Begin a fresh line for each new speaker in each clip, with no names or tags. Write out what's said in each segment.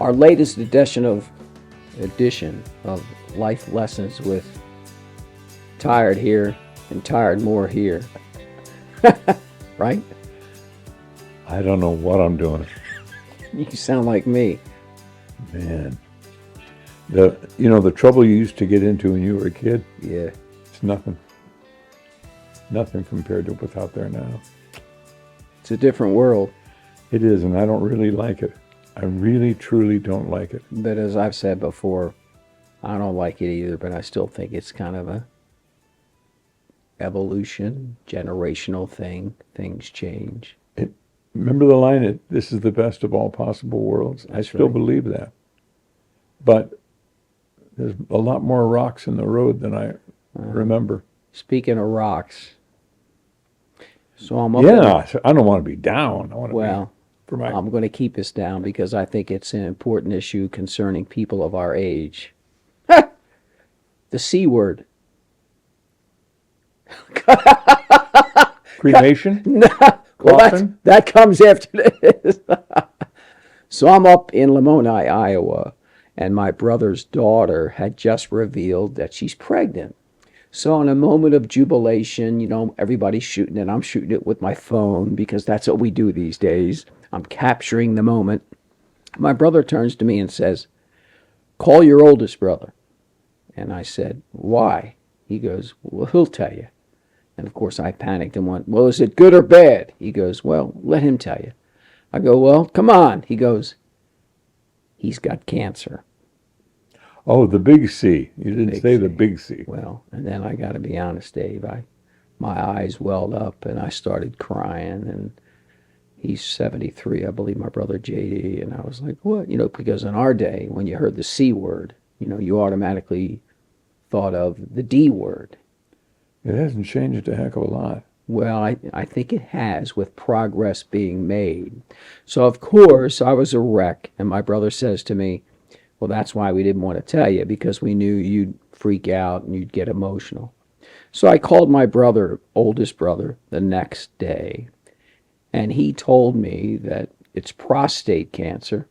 our latest edition of Life Lessons with Tired Here and Tired More Here. Right?
I don't know what I'm doing.
You sound like me.
Man. The trouble you used to get into when you were a kid,
Yeah.
it's nothing. Nothing compared to what's out there now.
It's a different world.
It is, and I don't really like it. I really, truly don't like it.
But as I've said before, I don't like it either, but I still think it's kind of a evolution, generational thing. Things change.
Remember the line, this is the best of all possible worlds? I still believe that. But there's a lot more rocks in the road than I remember.
Speaking of rocks, so I'm
I don't want to be down. I'm
going to keep us down because I think it's an important issue concerning people of our age. The C word.
Cremation?
Well, that comes after this. So I'm up in Lamoni, Iowa, and my brother's daughter had just revealed that she's pregnant. So in a moment of jubilation, everybody's shooting it. I'm shooting it with my phone because that's what we do these days. I'm capturing the moment. My brother turns to me and says, "Call your oldest brother." And I said, "Why?" He goes, "Well, he'll tell you." And of course I panicked and went, "Well, is it good or bad?" He goes, "Well, let him tell you." I go, "Well, come on." He goes, "He's got cancer."
Oh, the big C. You didn't say the big C.
Well, and then I got to be honest, Dave. My eyes welled up and I started crying. And he's 73, I believe, my brother JD. And I was like, "What?" Because in our day, when you heard the C word, you automatically thought of the D word.
It hasn't changed a heck of a lot.
Well, I think it has, with progress being made. So, of course, I was a wreck. And my brother says to me, "Well, that's why we didn't want to tell you, because we knew you'd freak out and you'd get emotional." So I called my oldest brother, the next day, and he told me that it's prostate cancer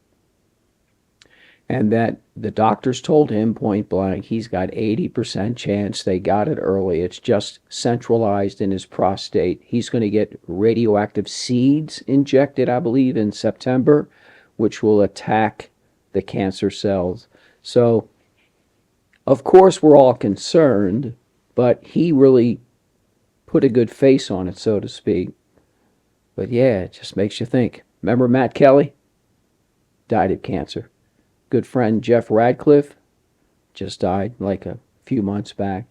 and that the doctors told him point blank he's got 80% chance they got it early. It's just centralized in his prostate. He's going to get radioactive seeds injected, I believe, in September, which will attack the cancer cells. So, of course, we're all concerned, but he really put a good face on it, so to speak. But yeah, it just makes you think. Remember Matt Kelly? Died of cancer. Good friend Jeff Radcliffe just died like a few months back.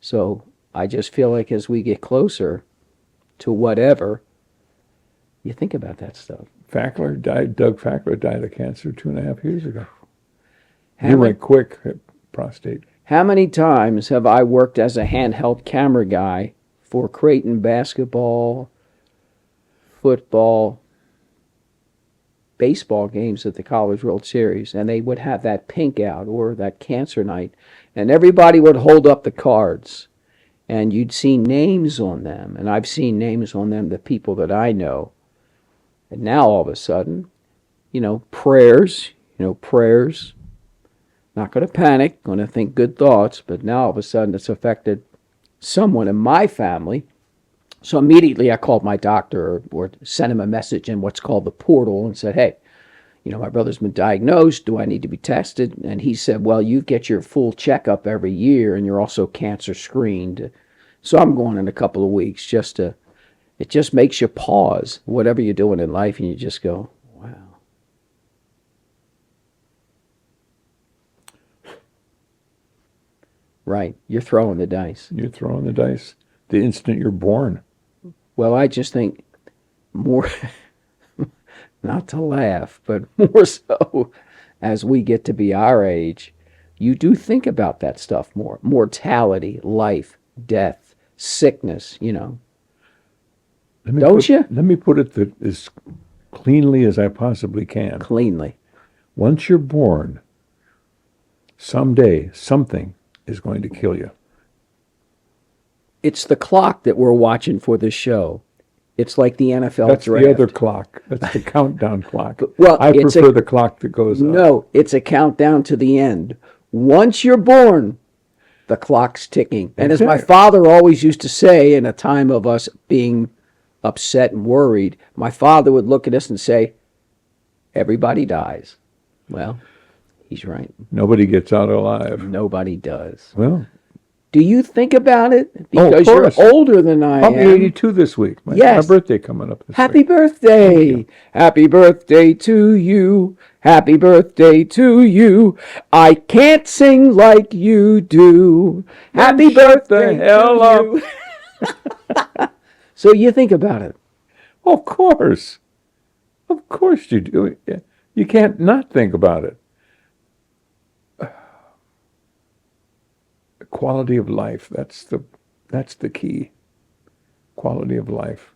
So I just feel like as we get closer to whatever, you think about that stuff.
Doug Fackler died of cancer 2.5 years ago. He went quick at prostate.
How many times have I worked as a handheld camera guy for Creighton basketball, football, baseball games at the College World Series, and they would have that pink out or that cancer night, and everybody would hold up the cards, and you'd see names on them, and I've seen names on them, the people that I know. And now all of a sudden, prayers, not going to panic, going to think good thoughts, but now all of a sudden it's affected someone in my family. So immediately I called my doctor or sent him a message in what's called the portal and said, "Hey, my brother's been diagnosed. Do I need to be tested?" And he said, "Well, you get your full checkup every year and you're also cancer screened." So I'm going in a couple of weeks it just makes you pause whatever you're doing in life and you just go, wow. Right. You're throwing the dice.
You're throwing the dice the instant you're born.
Well, I just think more, not to laugh, but more so as we get to be our age, you do think about that stuff more. Mortality, life, death, sickness, Don't you?
Let me put it as cleanly as I possibly can.
Cleanly.
Once you're born, someday something is going to kill you.
It's the clock that we're watching for this show. It's like the NFL
That's
draft.
the other clock. That's the countdown clock.
Well,
I
it's
prefer the clock that goes up.
no, it's a countdown to the end. Once you're born, the clock's ticking. And as my
Exactly.
father always used to say, in a time of us being upset and worried, my father would look at us and say, everybody dies. Well, he's right.
Nobody gets out alive.
Nobody does.
Well,
Do you think about it?
Oh, of
Because you're
course.
older than I
I'll be
am.
82 this week.
Yes.
My birthday coming up this
Happy
week.
birthday. Happy birthday to you. Happy birthday to you. I can't sing like you do. Happy
shut
birthday
the hell
to
up.
you. So you think about it.
Of course. Of course you do. You can't not think about it. Quality of life. That's the key. Quality of life.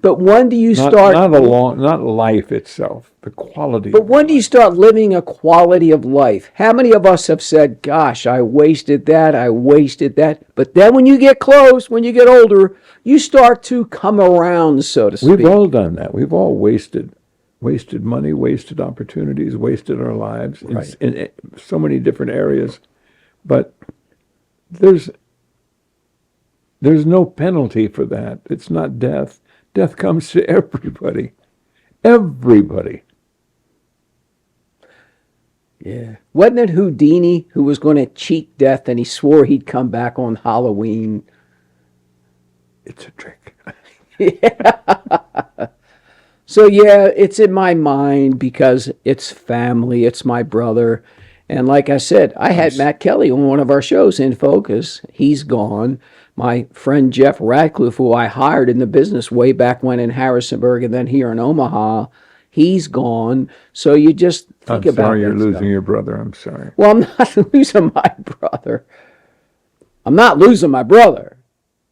But when do you
Not
start?
not life itself. The quality.
But
of
when do you
life.
start living a quality of life? How many of us have said, gosh, I wasted that, I wasted that. But then when you get close, when you get older, you start to come around, so to speak.
We've all done that. We've all wasted money, wasted opportunities, wasted our lives
Right.
in so many different areas. But there's no penalty for that. It's not death. Death comes to everybody. Everybody.
Yeah. Wasn't it Houdini who was going to cheat death and he swore he'd come back on Halloween?
It's a trick.
So, yeah, it's in my mind because it's family, it's my brother. And like I said, I had Matt Kelly on one of our shows, In Focus. He's gone. My friend Jeff Radcliffe, who I hired in the business way back when in Harrisonburg and then here in Omaha, he's gone. So you just think
I'm
about
sorry you're
that
losing
stuff.
your brother. I'm sorry.
Well, I'm not losing my brother. I'm not losing my brother.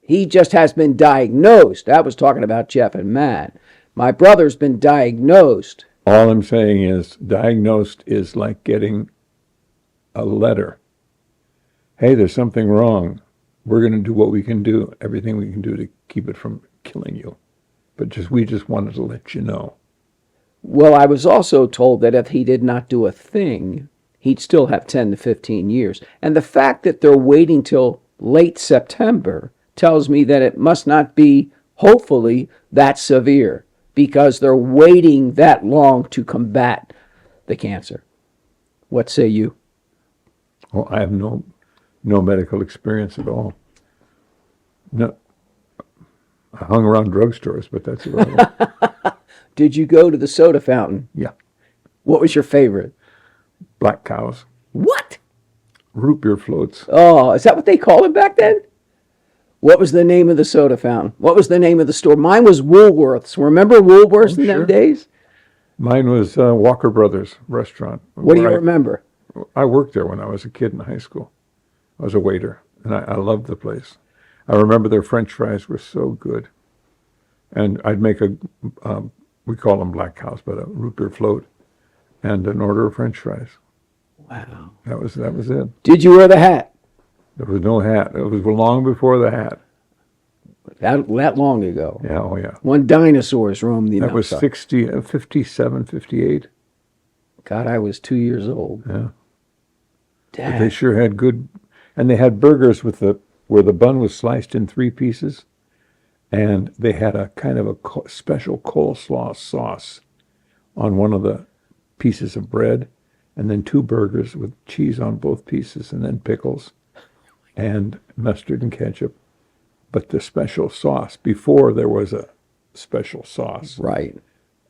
He just has been diagnosed. I was talking about Jeff and Matt. My brother's been diagnosed.
All I'm saying is diagnosed is like getting a letter. Hey, there's something wrong. We're going to do what we can do, everything we can do to keep it from killing you. But we just wanted to let you know.
Well, I was also told that if he did not do a thing, he'd still have 10 to 15 years. And the fact that they're waiting till late September tells me that it must not be, hopefully, that severe because they're waiting that long to combat the cancer. What say you?
Well, I have no medical experience at all. No, I hung around drugstores, but that's about it.
Did you go to the soda fountain?
Yeah,
What was your favorite?
black cows,
What?
root beer floats.
Oh, is that what they called it back then? What was the name of the soda fountain? What was the name of the store? Mine was Woolworths. Remember Woolworths in them
sure.
days?
Mine was Walker Brothers restaurant.
What do you
where
remember?
I worked there when I was a kid in high school. I was a waiter, and I loved the place. I remember their French fries were so good. And I'd make we call them black cows, but a root beer float and an order of French fries.
Wow.
That was it.
Did you wear the hat?
There was no hat. It was long before the hat.
That long ago.
Yeah, oh yeah.
When dinosaurs roamed the
That was
mountaintop.
57, 58.
God, I was 2 years old.
Yeah.
Dad.
They sure had good, and they had burgers where the bun was sliced in 3 pieces, and they had a kind of a special coleslaw sauce on one of the pieces of bread, and then 2 burgers with cheese on both pieces, and then pickles, and mustard and ketchup. But the special sauce, before there was a special sauce,
Right.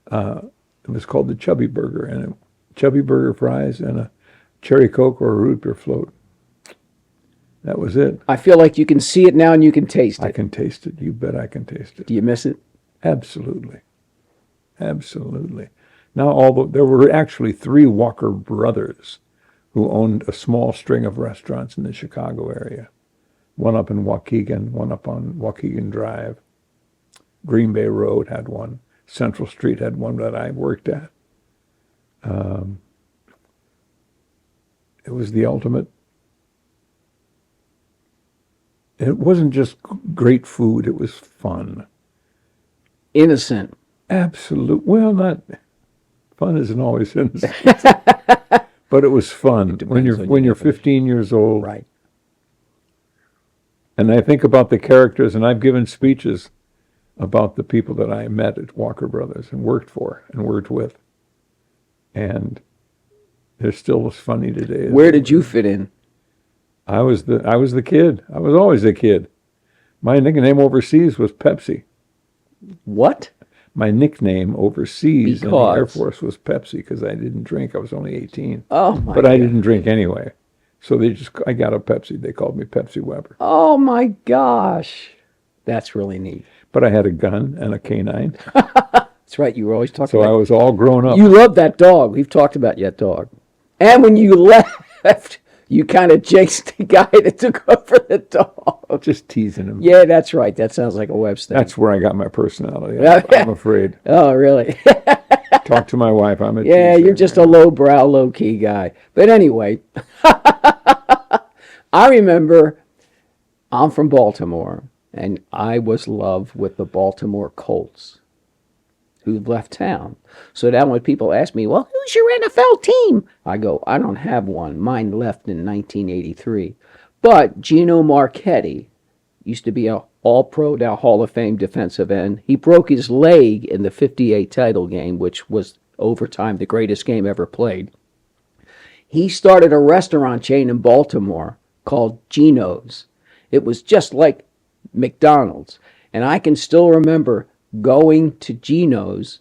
it was called the Chubby Burger, and Chubby Burger fries and a cherry Coke or a root beer float. That was it.
I feel like you can see it now and you can taste
I
it.
can taste it. You bet I can taste it.
Do you miss it?
Absolutely. Absolutely. Now, although there were actually 3 Walker brothers who owned a small string of restaurants in the Chicago area. One up in Waukegan, one up on Waukegan Drive. Green Bay Road had one. Central Street had one that I worked at. It was the ultimate. It wasn't just great food, it was fun.
innocent.
Absolute. Well, not fun isn't always innocent, but it was fun when
depends
you're
on
when
your
you're
definition.
15 years old.
Right.
And I think about the characters, and I've given speeches about the people that I met at Walker Brothers and worked for and worked with, and they're still as funny today. As
Where
they
did
were.
you fit in?
I was the kid. I was always a kid. My nickname overseas was Pepsi.
What?
My nickname overseas in the Air
Because?
Force was Pepsi because I didn't drink. I was only 18.
Oh my
But I
God.
didn't drink anyway. So I got a Pepsi. They called me Pepsi Weber.
Oh my gosh. That's really neat.
But I had a gun and a canine.
That's right. You were always talking
So I
about.
was all grown up.
You love that dog. We've talked about that dog. And when you left, you kind of jinxed the guy that took over the dog.
Just teasing him.
Yeah, that's right. That sounds like a Web's thing.
That's where I got my personality.
Yeah.
I'm afraid.
Oh, really?
Talk to my wife. I'm a
Yeah,
teaser.
you're just a low-brow, low-key guy. But anyway, I remember I'm from Baltimore, and I was loved with the Baltimore Colts, who left town. So now when people ask me, well, who's your NFL team? I go, I don't have one. Mine left in 1983. But Gino Marchetti used to be a All-Pro, now Hall of Fame defensive end. He broke his leg in the 58 title game, which was overtime the greatest game ever played. He started a restaurant chain in Baltimore called Gino's. It was just like McDonald's. And I can still remember going to Gino's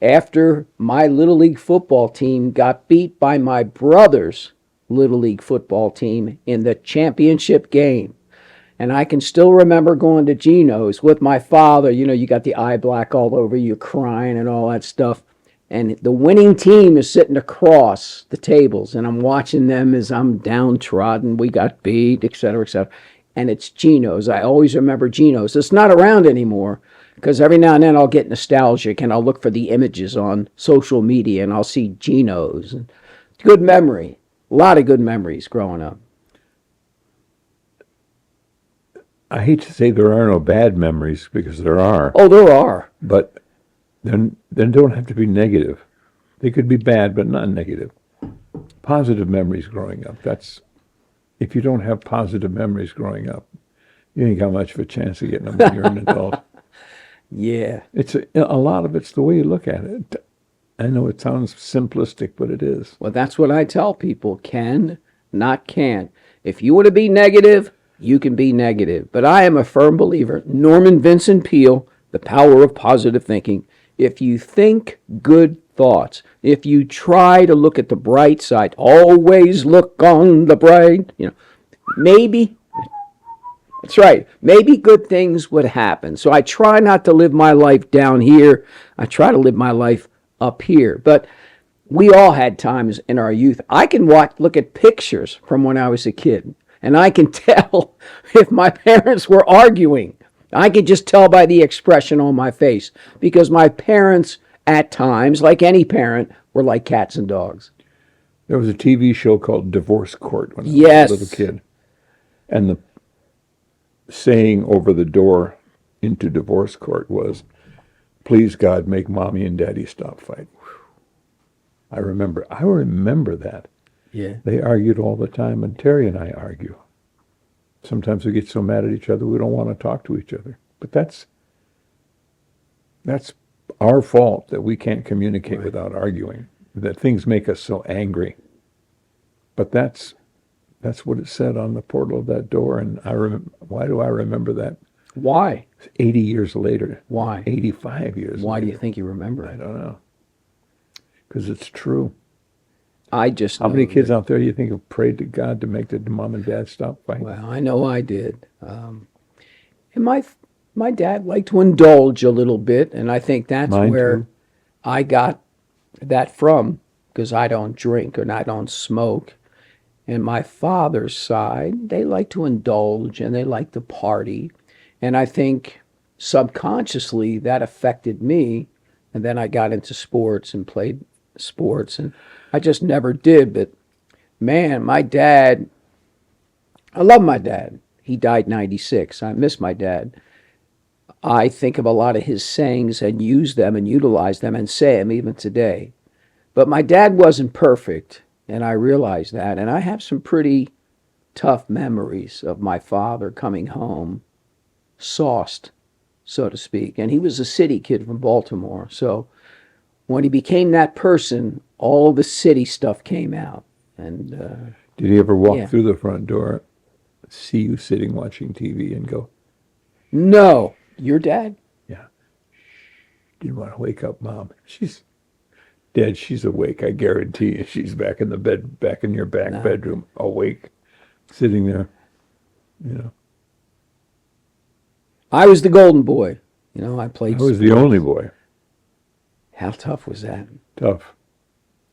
after my Little League football team got beat by my brother's Little League football team in the championship game. And I can still remember going to Gino's with my father. You know, you got the eye black all over you, crying and all that stuff. And the winning team is sitting across the tables, and I'm watching them as I'm downtrodden. We got beat, et cetera, et cetera. And it's Gino's. I always remember Gino's. It's not around anymore because every now and then I'll get nostalgic and I'll look for the images on social media and I'll see Gino's. Good memory. A lot of good memories growing up.
I hate to say there are no bad memories because there are,
Oh, there are.
but then don't have to be negative. They could be bad, but not negative. Positive memories growing up. That's if you don't have positive memories growing up, you ain't got much of a chance of getting them when you're an adult.
Yeah.
It's a lot of it's the way you look at it. I know it sounds simplistic, but it is.
Well, that's what I tell people. Can, not can. If you want to be negative, you can be negative. But I am a firm believer. Norman Vincent Peale, The Power of Positive Thinking. If you think good thoughts, if you try to look at the bright side, always look on the bright, maybe, that's right, maybe good things would happen. So I try not to live my life down here. I try to live my life up here. But we all had times in our youth. I can look at pictures from when I was a kid, and I can tell if my parents were arguing. I could just tell by the expression on my face because my parents, at times, like any parent, were like cats and dogs.
There was a TV show called Divorce Court when I
Yes.
was a little kid. And the saying over the door into divorce court was, please God, make mommy and daddy stop fighting. I remember that.
Yeah.
They argued all the time, and Terry and I argue. Sometimes we get so mad at each other we don't want to talk to each other. But that's our fault that we can't communicate without arguing. That things make us so angry. But that's what it said on the portal of that door, and why do I remember that?
Why?
80 years later.
Why?
85 years
Why
later.
do you think you remember
I
it?
don't know. Because it's true.
I just
How
know
many kids
that-
out there you think have prayed to God to make the mom and dad stop fighting?
Well, I know I did. And my dad liked to indulge a little bit, and I think that's
Mine
where
too.
I got that from, because I don't drink and I don't smoke. And my father's side, they like to indulge and they like to party. And I think subconsciously that affected me. And then I got into sports and played sports, and I just never did. But man, my dad, I love my dad. He died 96. I miss my dad. I think of a lot of his sayings and use them and utilize them and say them even today. But my dad wasn't perfect, and I realize that. And I have some pretty tough memories of my father coming home sauced, so to speak. And he was a city kid from Baltimore. So when he became that person, all the city stuff came out. And
Did he ever walk
Yeah.
through the front door, see you sitting watching TV, and go,
no, your dad?
"Yeah, didn't want to wake up, Mom. She's dead. She's awake. I guarantee you. She's back in the bed, back in your back
No.
bedroom, awake, sitting there." You know,
I was the golden boy. You know, I played
I was the
sports.
only boy.
How tough was that?
Tough.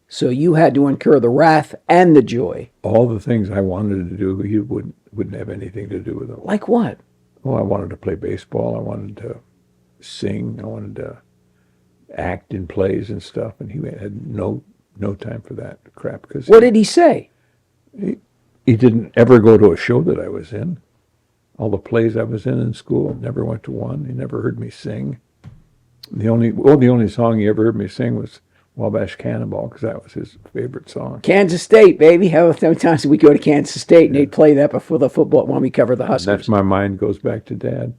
So you had to incur the wrath and the joy.
All the things I wanted to do, he wouldn't have anything to do with them.
Like what?
Well, I wanted to play baseball. I wanted to sing. I wanted to act in plays and stuff, and he had no time for that crap. Because
What did he say?
he didn't ever go to a show that I was in. All the plays I was in school, never went to one. He never heard me sing. The only song he ever heard me sing was Wabash Cannonball, because that was his favorite song.
Kansas State, baby. How many times did we go to Kansas State and they'd play that before the football when we covered the
And
Huskers?
that's my mind goes back to Dad,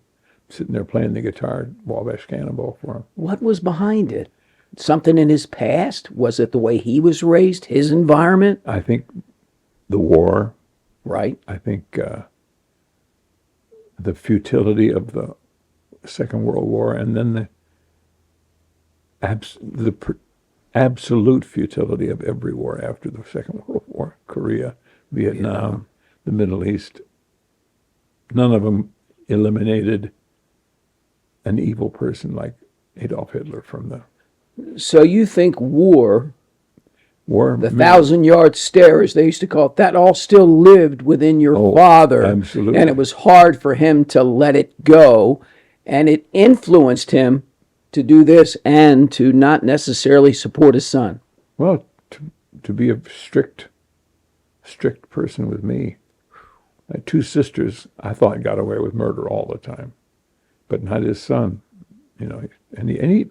sitting there playing the guitar, Wabash Cannonball for him.
What was behind it? Something in his past? Was it the way he was raised, his environment?
I think the war,
Right.
I think the futility of the Second World War, and then the absolute futility of every war after the Second World War, Korea, Vietnam, the Middle East. None of them eliminated an evil person like Adolf Hitler from the
So you think war,
war.
the 1,000-yard stare, as they used to call it, that all still lived within your father.
absolutely.
And it was hard for him to let it go. And it influenced him to do this and to not necessarily support his son.
Well, to be a strict person with me. I had two sisters I thought got away with murder all the time, but not his son. You know, and he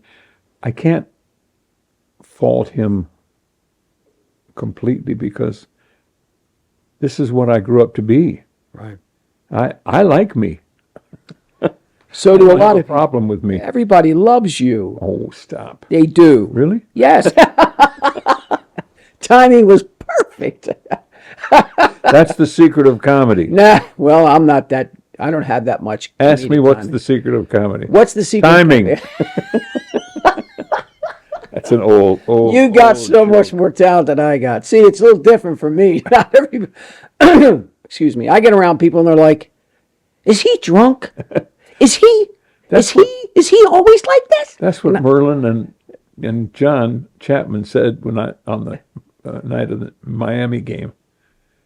I can't fault him completely, because this is what I grew up to be.
Right.
I like me.
So do a
I
lot
have a
of
problem with me.
everybody loves you.
Oh, stop.
They do.
Really?
Yes. Timing was perfect.
That's the secret of comedy.
Nah, well, I'm not that. I don't have that much.
Ask me
comedic
what's
timing.
the secret of comedy.
What's the secret?
Timing. That's an old.
You got
old
so
joke.
much more talent than I got. See, it's a little different for me. Not every. Excuse me. I get around people and they're like, "Is he drunk? Is he?
That's
Is he always like this?"
That's what Merlin and John Chapman said when on the night of the Miami game,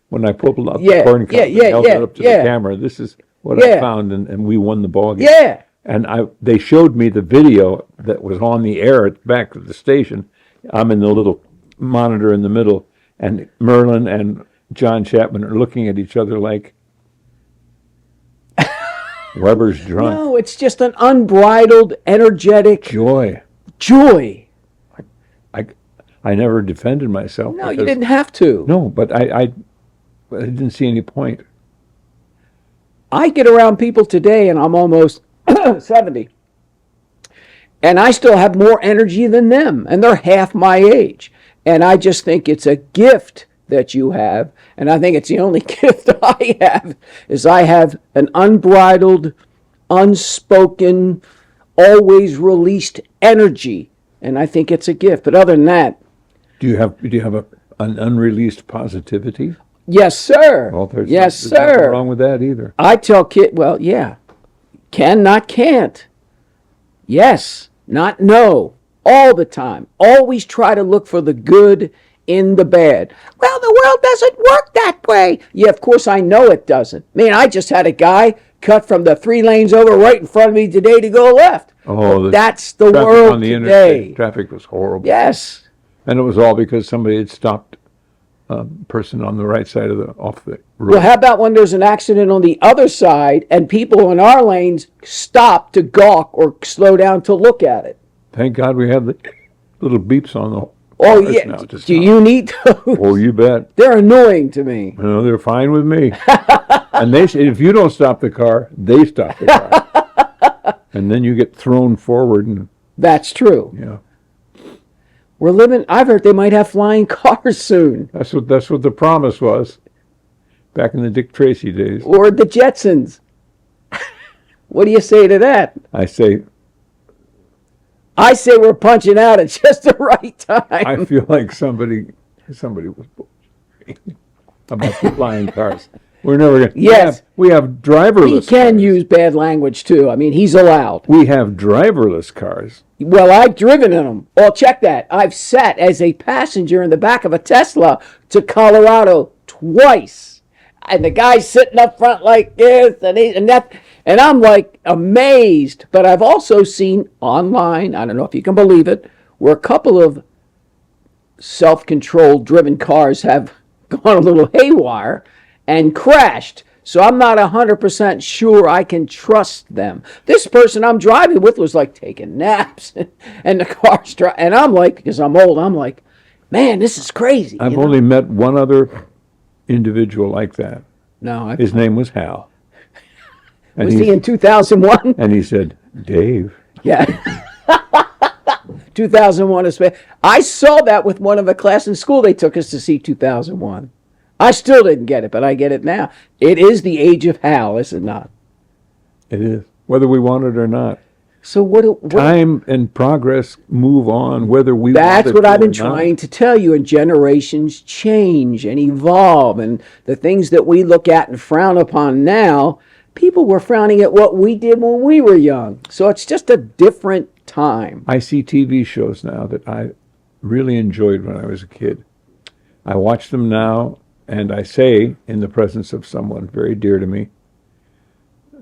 when I pulled up
Yeah,
the corn cup and
yeah,
held
yeah,
it up to
yeah.
the camera. This is what
Yeah.
I found, and we won the ball game.
Yeah.
And they showed me the video that was on the air at back at the station. I'm in the little monitor in the middle, and Merlin and John Chapman are looking at each other like Weber's drunk.
No, it's just an unbridled, energetic
Joy.
joy.
I never defended myself.
No, you
because-
didn't have to.
No, but I didn't see any point.
I get around people today, and I'm almost 70, and I still have more energy than them, and they're half my age. And I just think it's a gift that you have, and I think it's the only gift I have, is I have an unbridled, unspoken, always released energy, and I think it's a gift. But other than that,
Do you have an unreleased positivity?
yes, sir.
Well,
Yes,
there's nothing
sir.
wrong with that either.
I tell kids, well, yeah, can, not can't. Yes, not no. All the time. Always try to look for the good in the bad. Well, the world doesn't work that way. Yeah, of course I know it doesn't. Man, I just had a guy cut from the 3 lanes over right in front of me today to go left.
Oh,
But that's the
traffic
world
on the
today.
interstate. Traffic was horrible.
Yes.
And it was all because somebody had stopped person on the right side of off the road.
Well, how about when there's an accident on the other side and people in our lanes stop to gawk or slow down to look at it?
Thank God we have the little beeps on the
Oh,
cars
yeah.
now to
Do
stop.
you need those?
Oh, you bet.
They're annoying to me.
No, they're fine with me. And they say, if you don't stop the car, they stop the car. And then you get thrown forward and,
That's true.
yeah.
I've heard they might have flying cars soon.
That's what the promise was back in the Dick Tracy days.
Or the Jetsons. What do you say to that?
I say,
I say we're punching out at just the right time.
I feel like somebody was about the flying cars. We're never going to.
Yes.
We have driverless
He can
cars.
use bad language too. I mean, he's allowed.
We have driverless cars.
Well, I've driven in them. Oh, check that. I've sat as a passenger in the back of a Tesla to Colorado twice. And the guy's sitting up front like this, and I'm like amazed. But I've also seen online, I don't know if you can believe it, where a couple of self-controlled driven cars have gone a little haywire and crashed. So I'm not 100% sure I can trust them. This person I'm driving with was like taking naps, and the car's and I'm like, because I'm old, I'm like, man, this is crazy.
I've only met one other individual like that.
No,
His name was Hal. And
was he in 2001?
And he said, Dave.
Yeah. 2001 is. I saw that with one of the class in school. They took us to see 2001. I still didn't get it, but I get it now. It is the age of Hal, is it not?
It is, whether we want it or not.
So what
Time and progress move on, whether we
that's
want it
what I've
or
been trying to tell you. And generations change and evolve, and the things that we look at and frown upon now, people were frowning at what we did when we were young. So it's just a different time.
I see TV shows now that I really enjoyed when I was a kid. I watch them now, and I say, in the presence of someone very dear to me,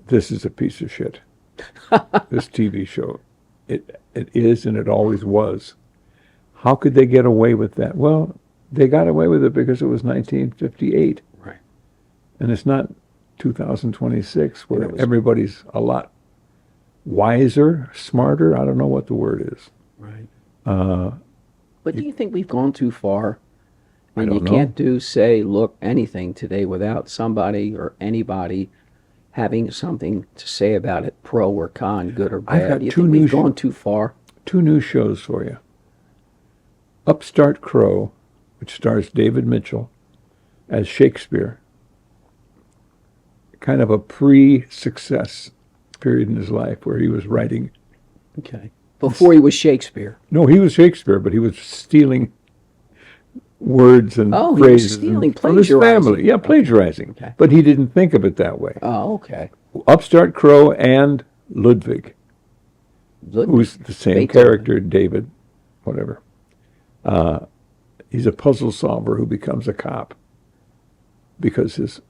this is a piece of shit. This TV show. It is, and it always was. How could they get away with that? Well, they got away with it because it was 1958.
Right.
And it's not 2026 where everybody's a lot wiser, smarter. I don't know what the word is.
Right. But do you think we've gone too far? I mean,
don't
you
know.
can't say, look, anything today without somebody or anybody having something to say about it, pro or con, good or
I've
bad.
got
Do you
two
think
new
we've gone too far?
2 new shows for you. Upstart Crow, which stars David Mitchell as Shakespeare. Kind of a pre-success period in his life where he was writing.
Okay. Before he was Shakespeare.
No, he was Shakespeare, but he was stealing words and
Oh, he was
phrases
stealing,
from his
plagiarizing.
family. Yeah, plagiarizing.
Okay.
But he didn't think of it that way.
Oh, okay.
Upstart Crow and Ludwig,
Look,
who's the same
Beethoven.
character, David, whatever. He's a puzzle solver who becomes a cop because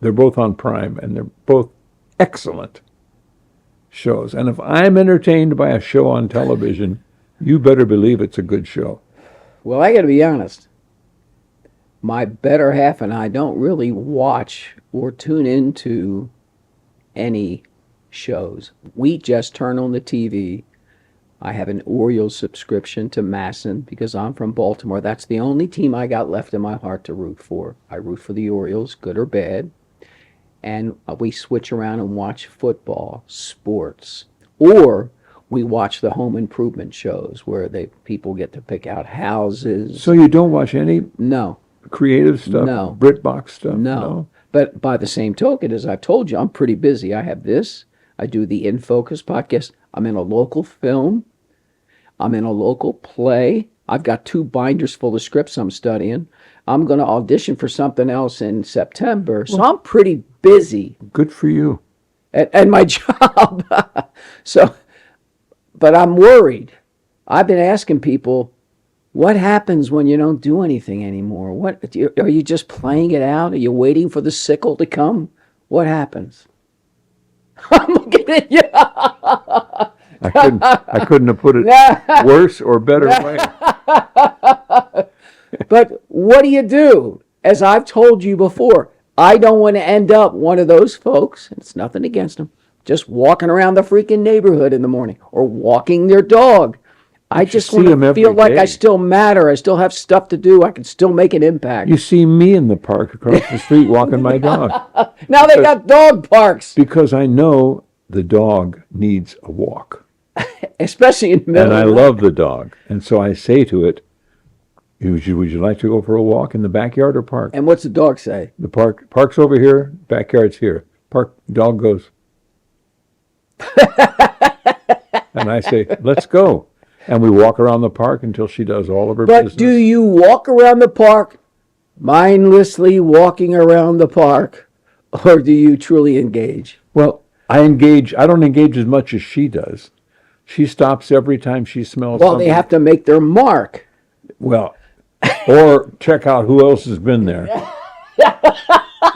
they're both on Prime and they're both excellent shows. And if I'm entertained by a show on television, you better believe it's a good show.
Well, I got to be honest. My better half and I don't really watch or tune into any shows. We just turn on the TV. I have an Orioles subscription to Masson because I'm from Baltimore. That's the only team I got left in my heart to root for. I root for the Orioles, good or bad. And we switch around and watch football, sports, or we watch the home improvement shows where people get to pick out houses.
So you don't watch any
No,
creative stuff?
No.
BritBox stuff?
no. But by the same token, as I've told you, I'm pretty busy. I have this. I do the In Focus podcast. I'm in a local film. I'm in a local play. I've got 2 binders full of scripts I'm studying. I'm going to audition for something else in September. So I'm pretty busy
Good for you.
at my job. But I'm worried. I've been asking people, what happens when you don't do anything anymore? Are you just playing it out? Are you waiting for the sickle to come? What happens? I'm looking at you.
I couldn't have put it worse or better way.
But what do? As I've told you before, I don't want to end up one of those folks, and it's nothing against them, just walking around the freaking neighborhood in the morning or walking their dog. I just want to feel like I still matter. I still have stuff to do. I can still make an impact.
You see me in the park across the street walking my dog.
Now they got dog parks.
Because I know the dog needs a walk.
Especially in the middle
And I
of the night.
love the dog. And so I say to it, would you like to go for a walk in the backyard or park?
And what's the dog say?
The park's over here, backyard's here. Dog goes. And I say, let's go. And we walk around the park until she does all of her business.
But do you walk around the park, mindlessly walking around the park, or do you truly engage?
Well, I engage. I don't engage as much as she does. She stops every time she smells
Well,
something.
they have to make their mark.
Well, or check out who else has been there.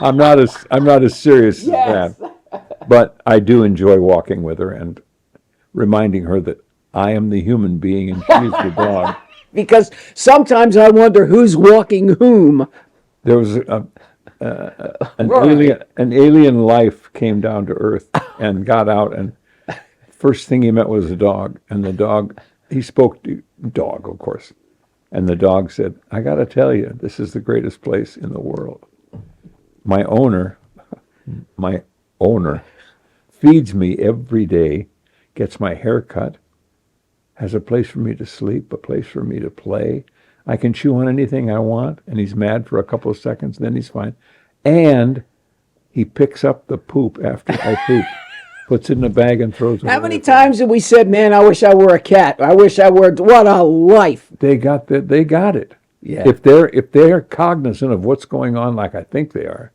I'm not as serious as that. But I do enjoy walking with her and reminding her that I am the human being and she's the dog.
Because sometimes I wonder who's walking whom.
There was an alien life came down to Earth and got out, and first thing he met was a dog. And the dog, he spoke to dog, of course. And the dog said, I got to tell you, this is the greatest place in the world. My owner feeds me every day, gets my hair cut, has a place for me to sleep, a place for me to play. I can chew on anything I want, and he's mad for a couple of seconds, then he's fine. And he picks up the poop after I poop, puts it in a bag and throws it away.
How many times have we said, man, I wish I were a cat. I wish I were, what a life.
They got it.
Yeah.
If they're cognizant of what's going on like I think they are,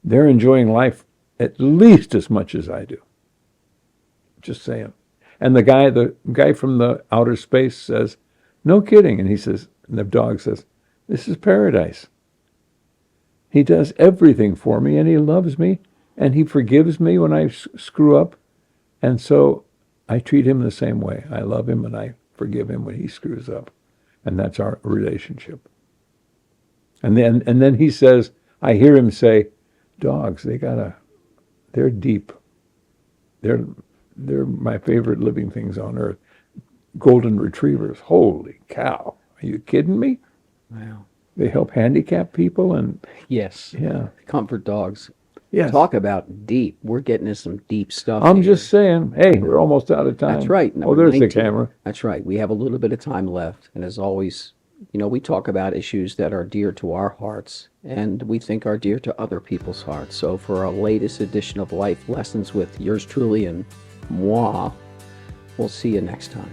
they're enjoying life at least as much as I do. Just saying. And the guy from the outer space says, no kidding. And the dog says, this is paradise. He does everything for me, and he loves me, and he forgives me when I screw up. And so I treat him the same way. I love him, and I forgive him when he screws up. And that's our relationship. And then he says, I hear him say, dogs, they're deep. They're my favorite living things on earth. Golden retrievers. Holy cow. Are you kidding me?
Wow.
They help handicapped people and
Yes.
yeah.
Comfort dogs.
Yes.
Talk about deep. We're getting into some deep stuff.
I'm
here.
just saying, hey, we're almost out of time.
That's right.
Oh,
Number
there's
19.
the camera.
That's right. We have a little bit of time left. And as always, we talk about issues that are dear to our hearts and we think are dear to other people's hearts. So for our latest edition of Life Lessons with yours truly and moi, we'll see you next time.